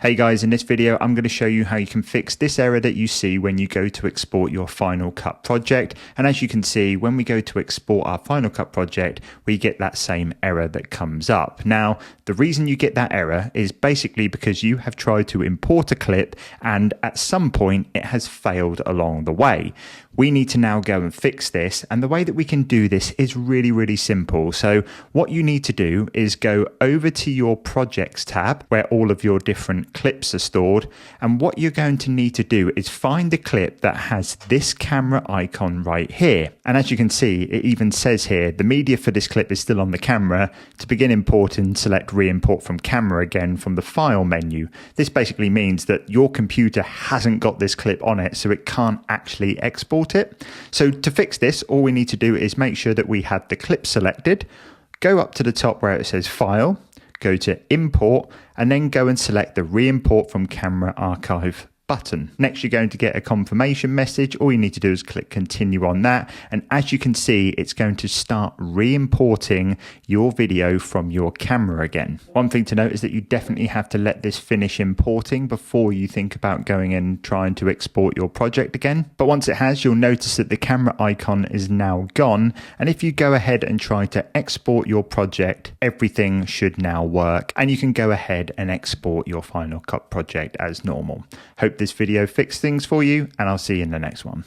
Hey guys, in this video I'm going to show you how you can fix this error that you see when you go to export your Final Cut project. And as you can see, when we go to export our Final Cut project, we get that same error that comes up. Now, the reason you get that error is basically because you have tried to import a clip and at some point it has failed along the way. We need to now go and fix this, and the way that we can do this is really simple. So what you need to do is go over to your projects tab where all of your different clips are stored, and what you're going to need to do is find the clip that has this camera icon right here. And as you can see, it even says here the media for this clip is still on the camera. To begin importing, select re-import from camera again from the file menu. This basically means that your computer hasn't got this clip on it, so it can't actually export it. So to fix this, all we need to do is make sure that we have the clip selected, go up to the top where it says file, go to import, and then go and select the re-import from camera archive button. Next, you're going to get a confirmation message. All you need to do is click continue on that. And as you can see, it's going to start re-importing your video from your camera again. One thing to note is that you definitely have to let this finish importing before you think about going and trying to export your project again. But once it has, you'll notice that the camera icon is now gone. And if you go ahead and try to export your project, everything should now work. And you can go ahead and export your Final Cut project as normal. Hope this video fixed things for you, and I'll see you in the next one.